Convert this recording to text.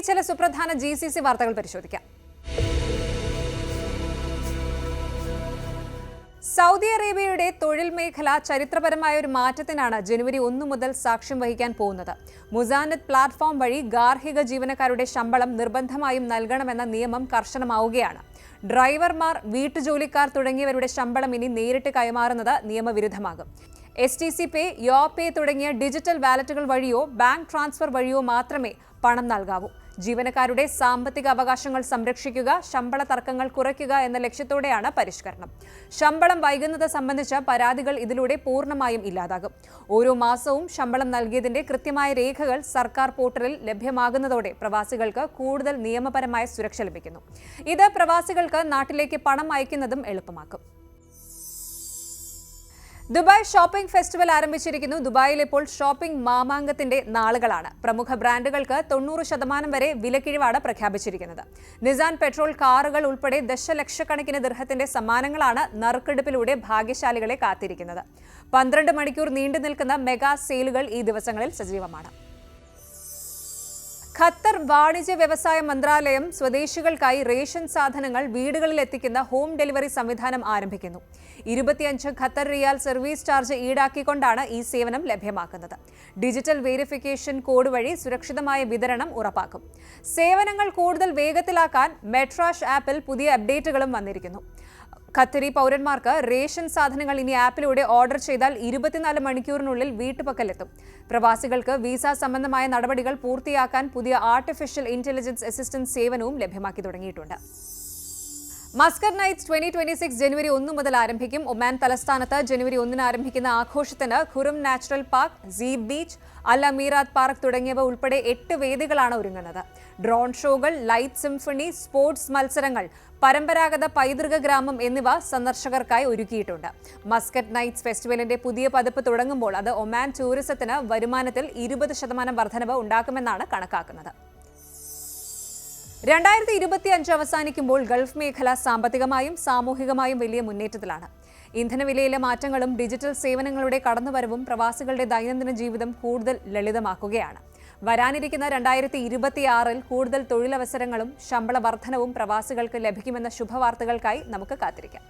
ചില സുപ്രധാന GCC വാർത്തകൾ പരിശോധിക്കാം. സൗദി അറേബ്യയുടെ തൊഴിൽ മേഖല ചരിത്രപരമായ ഒരു മാറ്റത്തിനാണ് ജനുവരി 1 മുതൽ സാക്ഷ്യം വഹിക്കാൻ പോകുന്നത്. മുസാനത്ത് പ്ലാറ്റ്ഫോം വഴി ഗാർഹിക ജീവനക്കാരുടെ ശമ്പളം നിർബന്ധമായും നൽകണമെന്ന നിയമം കർശനമാവുകയാണ്. ഡ്രൈവർമാർ, വീട്ടുജോലിക്കാർ തുടങ്ങിയവരുടെ ശമ്പളം ഇനി നേരിട്ട് കൈമാറുന്നത് നിയമവിരുദ്ധമാകും. STC പേ, യോ പേ തുടങ്ങിയ ഡിജിറ്റൽ വാലറ്റുകൾ വഴിയോ ബാങ്ക് ട്രാൻസ്ഫർ വഴിയോ മാത്രമേ പണം നൽകാവൂ. ജീവനക്കാരുടെ സാമ്പത്തിക അവകാശങ്ങൾ സംരക്ഷിക്കുക, ശമ്പള തർക്കങ്ങൾ കുറയ്ക്കുക എന്ന ലക്ഷ്യത്തോടെയാണ് പരിഷ്കരണം. ശമ്പളം വൈകുന്നത് സംബന്ധിച്ച പരാതികൾ ഇതിലൂടെ പൂർണ്ണമായും ഇല്ലാതാകും. ഓരോ മാസവും ശമ്പളം നൽകിയതിന്റെ കൃത്യമായ രേഖകൾ സർക്കാർ പോർട്ടലിൽ ലഭ്യമാകുന്നതോടെ പ്രവാസികൾക്ക് കൂടുതൽ നിയമപരമായ സുരക്ഷ ലഭിക്കുന്നു. ഇത് പ്രവാസികൾക്ക് നാട്ടിലേക്ക് പണം അയക്കുന്നതും എളുപ്പമാക്കും. ദുബായ് ഷോപ്പിംഗ് ഫെസ്റ്റിവൽ ആരംഭിച്ചിരിക്കുന്നു. ദുബായിൽ ഇപ്പോൾ ഷോപ്പിംഗ് മാമാങ്കത്തിന്റെ നാളുകളാണ്. പ്രമുഖ ബ്രാൻഡുകൾക്ക് 90% വരെ വിലക്കിഴിവാണ് പ്രഖ്യാപിച്ചിരിക്കുന്നത്. നിസാൻ പെട്രോൾ കാറുകൾ ഉൾപ്പെടെ ദശലക്ഷക്കണക്കിന് ദിർഹത്തിന്റെ സമ്മാനങ്ങളാണ് നറുക്കെടുപ്പിലൂടെ ഭാഗ്യശാലികളെ കാത്തിരിക്കുന്നത്. 12 മണിക്കൂർ നീണ്ടു നിൽക്കുന്ന മെഗാ സെയിലുകൾ ഈ ദിവസങ്ങളിൽ സജീവമാണ്. ഖത്തർ വാണിജ്യ വ്യവസായ മന്ത്രാലയം സ്വദേശികൾക്കായി റേഷൻ സാധനങ്ങൾ വീടുകളിൽ എത്തിക്കുന്ന ഹോം ഡെലിവറി സംവിധാനം ആരംഭിക്കുന്നു. 25 ഖത്തർ റിയാൽ സർവീസ് ചാർജ് ഈടാക്കിക്കൊണ്ടാണ് ഈ സേവനം ലഭ്യമാക്കുന്നത്. ഡിജിറ്റൽ വെരിഫിക്കേഷൻ കോഡ് വഴി സുരക്ഷിതമായ വിതരണം ഉറപ്പാക്കും. സേവനങ്ങൾ കൂടുതൽ വേഗത്തിലാക്കാൻ മെട്രാഷ് ആപ്പിൽ പുതിയ അപ്ഡേറ്റുകളും വന്നിരിക്കുന്നു. ഖത്തരി പൗരന്മാർക്ക് റേഷൻ സാധനങ്ങൾ ഇനി ആപ്പിലൂടെ ഓർഡർ ചെയ്താൽ 24 മണിക്കൂറിനുള്ളിൽ വീട്ടുപക്കലെത്തും. പ്രവാസികൾക്ക് വിസ സംബന്ധമായ നടപടികൾ പൂർത്തിയാക്കാൻ പുതിയ ആർട്ടിഫിഷ്യൽ ഇന്റലിജൻസ് അസിസ്റ്റന്റ് സേവനവും ലഭ്യമാക്കി തുടങ്ങിയിട്ടുണ്ട്. മസ്കറ്റ് നൈറ്റ്സ് 2026 ജനുവരി 1 മുതൽ ആരംഭിക്കും. ഒമാൻ തലസ്ഥാനത്ത് ജനുവരി 1 ആരംഭിക്കുന്ന ആഘോഷത്തിന് ഖുറും നാച്ചുറൽ പാർക്ക്, സീബ് ബീച്ച്, അൽ അമീറാത്ത് പാർക്ക് തുടങ്ങിയവ ഉൾപ്പെടെ 8 വേദികളാണ് ഒരുങ്ങുന്നത്. ഡ്രോൺ ഷോകൾ, ലൈറ്റ് സിംഫണി, സ്പോർട്സ് മത്സരങ്ങൾ, പരമ്പരാഗത പൈതൃക ഗ്രാമം എന്നിവ സന്ദർശകർക്കായി ഒരുക്കിയിട്ടുണ്ട്. മസ്കറ്റ് നൈറ്റ്സ് ഫെസ്റ്റിവലിന്റെ പുതിയ പതിപ്പ് തുടങ്ങുമ്പോൾ അത് ഒമാൻ ടൂറിസത്തിന് വരുമാനത്തിൽ 20% വർധനവ് ഉണ്ടാക്കുമെന്നാണ് കണക്കാക്കുന്നത്. 2025 അവസാനിക്കുമ്പോൾ ഗൾഫ് മേഖല സാമ്പത്തികമായും സാമൂഹികമായും വലിയ മുന്നേറ്റത്തിലാണ്. ഇന്ധനവിലയിലെ മാറ്റങ്ങളും ഡിജിറ്റൽ സേവനങ്ങളുടെ കടന്നുവരവും പ്രവാസികളുടെ ദൈനംദിന ജീവിതം കൂടുതൽ ലളിതമാക്കുകയാണ്. വരാനിരിക്കുന്ന 2026-ൽ കൂടുതൽ തൊഴിലവസരങ്ങളും ശമ്പള വർധനവും പ്രവാസികൾക്ക് ലഭിക്കുമെന്ന ശുഭവാർത്തകൾക്കായി നമുക്ക് കാത്തിരിക്കാം.